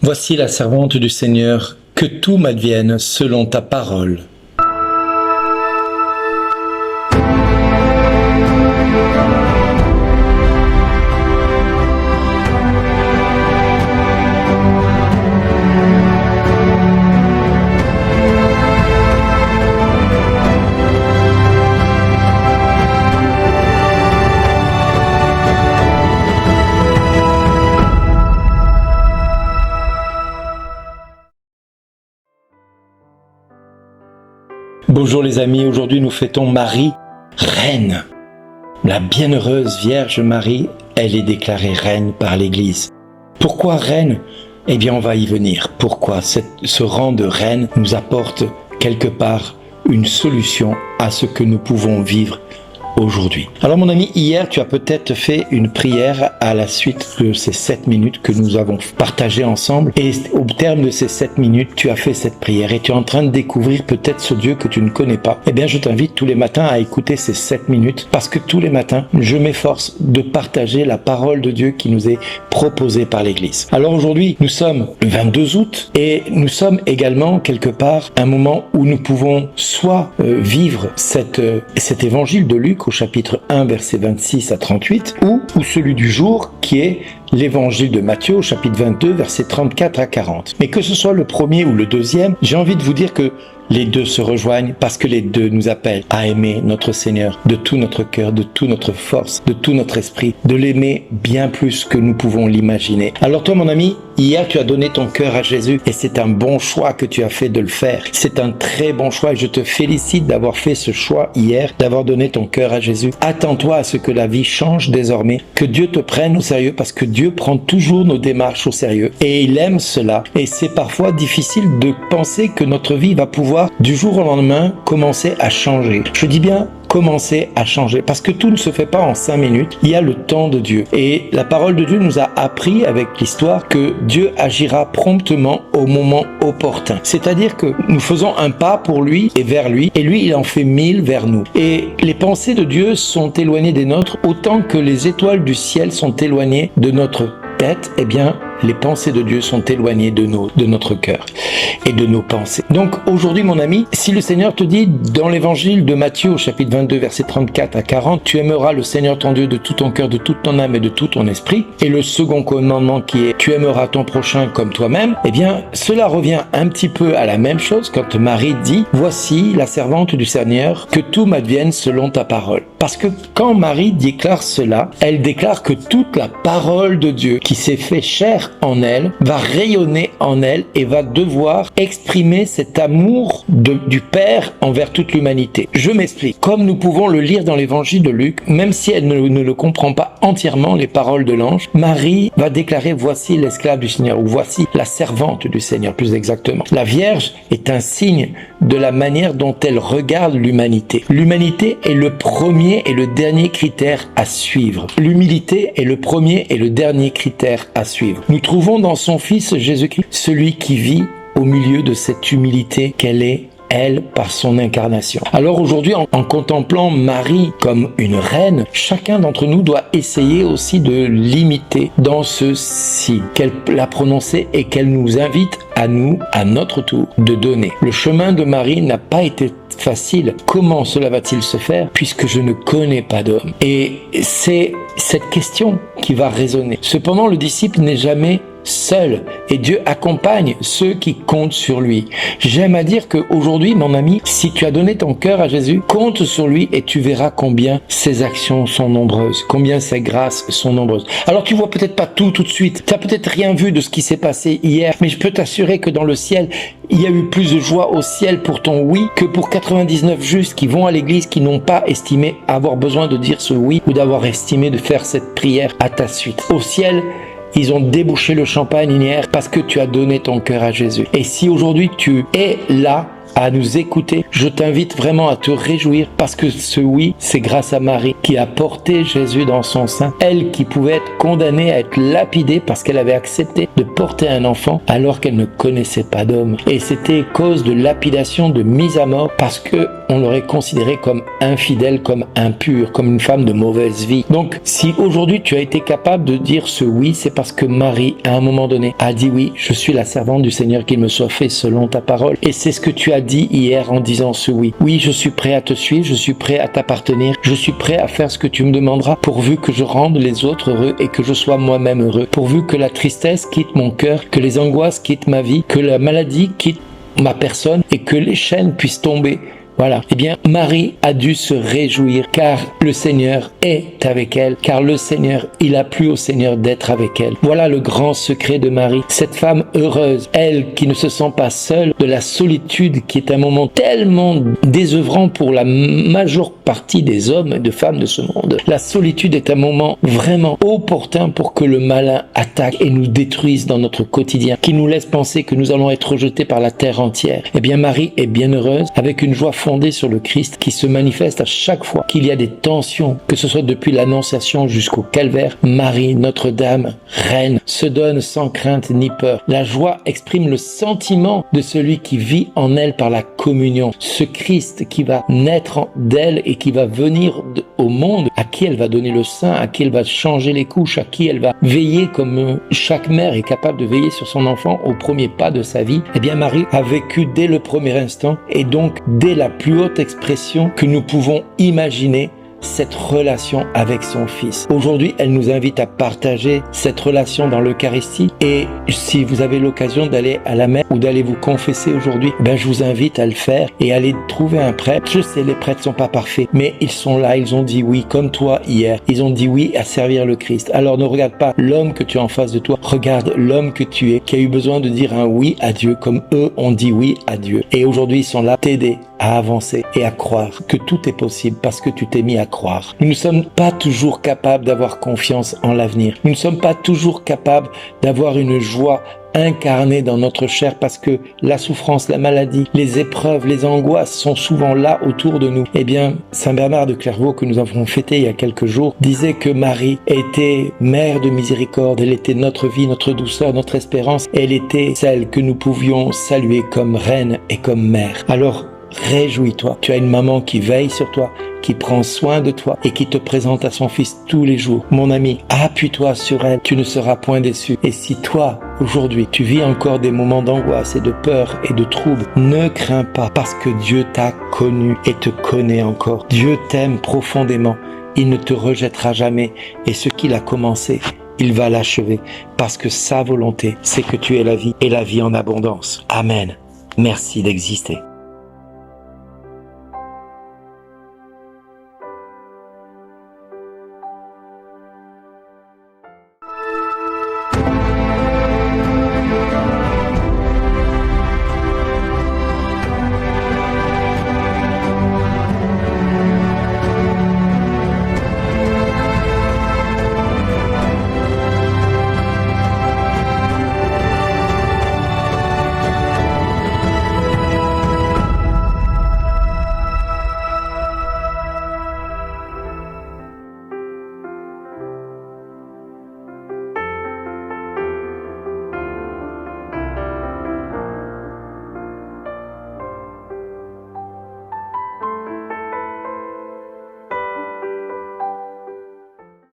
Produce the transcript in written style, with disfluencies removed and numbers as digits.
Voici la servante du Seigneur, que tout m'advienne selon ta parole. Bonjour les amis, aujourd'hui nous fêtons Marie, reine. La bienheureuse Vierge Marie, elle est déclarée reine par l'Église. Pourquoi reine? Eh bien on va y venir. Pourquoi ce rang de reine nous apporte quelque part une solution à ce que nous pouvons vivre aujourd'hui. Alors mon ami, hier tu as peut-être fait une prière à la suite de ces 7 minutes que nous avons partagées ensemble, et au terme de ces 7 minutes tu as fait cette prière et tu es en train de découvrir peut-être ce Dieu que tu ne connais pas. Eh bien je t'invite tous les matins à écouter ces 7 minutes, parce que tous les matins je m'efforce de partager la parole de Dieu qui nous est proposée par l'Église. Alors aujourd'hui nous sommes le 22 août et nous sommes également quelque part un moment où nous pouvons soit vivre cet évangile de Luc au chapitre 1 versets 26 à 38 ou celui du jour qui est l'évangile de Matthieu au chapitre 22 versets 34 à 40. Mais que ce soit le premier ou le deuxième, j'ai envie de vous dire que les deux se rejoignent parce que les deux nous appellent à aimer notre Seigneur de tout notre cœur, de toute notre force, de tout notre esprit, de l'aimer bien plus que nous pouvons l'imaginer. Alors toi mon ami, hier tu as donné ton cœur à Jésus et c'est un bon choix que tu as fait de le faire. C'est un très bon choix et je te félicite d'avoir fait ce choix hier, d'avoir donné ton cœur à Jésus. Attends-toi à ce que la vie change désormais, que Dieu te prenne au sérieux parce que Dieu prend toujours nos démarches au sérieux et il aime cela. Et c'est parfois difficile de penser que notre vie va pouvoir du jour au lendemain commencer à changer. Je dis bien commencer à changer parce que tout ne se fait pas en 5 minutes. Il y a le temps de Dieu et la parole de Dieu nous a appris avec l'histoire que Dieu agira promptement au moment opportun. C'est-à-dire que nous faisons un pas pour lui et vers lui et lui il en fait 1000 vers nous. Et les pensées de Dieu sont éloignées des nôtres autant que les étoiles du ciel sont éloignées de notre tête. Eh bien les pensées de Dieu sont éloignées de notre cœur et de nos pensées. Donc aujourd'hui mon ami, si le Seigneur te dit dans l'évangile de Matthieu au chapitre 22 versets 34 à 40, tu aimeras le Seigneur ton Dieu de tout ton cœur, de toute ton âme et de tout ton esprit, et le second commandement qui est tu aimeras ton prochain comme toi-même, eh bien cela revient un petit peu à la même chose quand Marie dit voici la servante du Seigneur, que tout m'advienne selon ta parole. Parce que quand Marie déclare cela, elle déclare que toute la parole de Dieu qui s'est fait chair en elle, va rayonner en elle et va devoir exprimer cet amour du Père envers toute l'humanité. Je m'explique. Comme nous pouvons le lire dans l'évangile de Luc, même si elle ne le comprend pas entièrement, les paroles de l'ange, Marie va déclarer voici l'esclave du Seigneur, ou voici la servante du Seigneur, plus exactement. La Vierge est un signe de la manière dont elle regarde l'humanité. L'humanité est le premier et le dernier critère à suivre. L'humilité est le premier et le dernier critère à suivre. Nous trouvons dans son Fils Jésus-Christ celui qui vit au milieu de cette humilité qu'elle est, elle, par son incarnation. Alors aujourd'hui, en contemplant Marie comme une reine, chacun d'entre nous doit essayer aussi de l'imiter dans ce signe qu'elle a prononcé et qu'elle nous invite à nous, à notre tour, de donner. Le chemin de Marie n'a pas été facile. Comment cela va-t-il se faire puisque je ne connais pas d'homme? Et c'est cette question qui va résonner. Cependant, le disciple n'est jamais seul et Dieu accompagne ceux qui comptent sur lui. J'aime à dire qu'aujourd'hui, mon ami, si tu as donné ton cœur à Jésus, compte sur lui et tu verras combien ses actions sont nombreuses, combien ses grâces sont nombreuses. Alors tu vois peut-être pas tout de suite, tu n'as peut-être rien vu de ce qui s'est passé hier, mais je peux t'assurer que dans le ciel, il y a eu plus de joie au ciel pour ton oui que pour 99 justes qui vont à l'église, qui n'ont pas estimé avoir besoin de dire ce oui ou d'avoir estimé de faire cette prière à ta suite. Au ciel, ils ont débouché le champagne hier parce que tu as donné ton cœur à Jésus. Et si aujourd'hui tu es là à nous écouter. Je t'invite vraiment à te réjouir parce que ce oui, c'est grâce à Marie qui a porté Jésus dans son sein. Elle qui pouvait être condamnée à être lapidée parce qu'elle avait accepté de porter un enfant alors qu'elle ne connaissait pas d'homme. Et c'était cause de lapidation, de mise à mort parce que on l'aurait considérée comme infidèle, comme impure, comme une femme de mauvaise vie. Donc, si aujourd'hui tu as été capable de dire ce oui, c'est parce que Marie, à un moment donné, a dit oui, je suis la servante du Seigneur, qu'il me soit fait selon ta parole. Et c'est ce que tu as dit hier en disant ce oui. Oui, je suis prêt à te suivre, je suis prêt à t'appartenir, je suis prêt à faire ce que tu me demanderas, pourvu que je rende les autres heureux et que je sois moi-même heureux, pourvu que la tristesse quitte mon cœur, que les angoisses quittent ma vie, que la maladie quitte ma personne et que les chaînes puissent tomber. Voilà. Eh bien, Marie a dû se réjouir car le Seigneur est avec elle, car le Seigneur, il a plu au Seigneur d'être avec elle. Voilà le grand secret de Marie. Cette femme heureuse, elle qui ne se sent pas seule de la solitude qui est un moment tellement désœuvrant pour la majeure partie des hommes et de femmes de ce monde. La solitude est un moment vraiment opportun pour que le malin attaque et nous détruise dans notre quotidien, qui nous laisse penser que nous allons être rejetés par la terre entière. Eh bien, Marie est bien heureuse avec une joie fondée sur le Christ qui se manifeste à chaque fois qu'il y a des tensions, que ce soit depuis l'Annonciation jusqu'au Calvaire. Marie, Notre-Dame, Reine, se donne sans crainte ni peur. La joie exprime le sentiment de celui qui vit en elle par la communion. Ce Christ qui va naître d'elle et qui va venir au monde, à qui elle va donner le sein, à qui elle va changer les couches, à qui elle va veiller comme chaque mère est capable de veiller sur son enfant au premier pas de sa vie. Eh bien, Marie a vécu dès le premier instant et donc dès la plus haute expression que nous pouvons imaginer cette relation avec son Fils. Aujourd'hui, elle nous invite à partager cette relation dans l'Eucharistie et si vous avez l'occasion d'aller à la messe ou d'aller vous confesser aujourd'hui, je vous invite à le faire et à aller trouver un prêtre. Je sais, les prêtres sont pas parfaits, mais ils sont là, ils ont dit oui, comme toi hier. Ils ont dit oui à servir le Christ. Alors ne regarde pas l'homme que tu as en face de toi, regarde l'homme que tu es, qui a eu besoin de dire un oui à Dieu, comme eux ont dit oui à Dieu. Et aujourd'hui, ils sont là t'aider à avancer et à croire que tout est possible parce que tu t'es mis à croire. Nous ne sommes pas toujours capables d'avoir confiance en l'avenir. Nous ne sommes pas toujours capables d'avoir une joie incarnée dans notre chair parce que la souffrance, la maladie, les épreuves, les angoisses sont souvent là autour de nous. Eh bien, Saint Bernard de Clairvaux, que nous avons fêté il y a quelques jours, disait que Marie était mère de miséricorde, elle était notre vie, notre douceur, notre espérance, elle était celle que nous pouvions saluer comme reine et comme mère. Alors, réjouis-toi, tu as une maman qui veille sur toi, qui prend soin de toi et qui te présente à son Fils tous les jours. Mon ami, appuie-toi sur elle, tu ne seras point déçu. Et si toi, aujourd'hui, tu vis encore des moments d'angoisse et de peur et de trouble, ne crains pas parce que Dieu t'a connu et te connaît encore. Dieu t'aime profondément, il ne te rejettera jamais et ce qu'il a commencé, il va l'achever parce que sa volonté, c'est que tu aies la vie et la vie en abondance. Amen. Merci d'exister.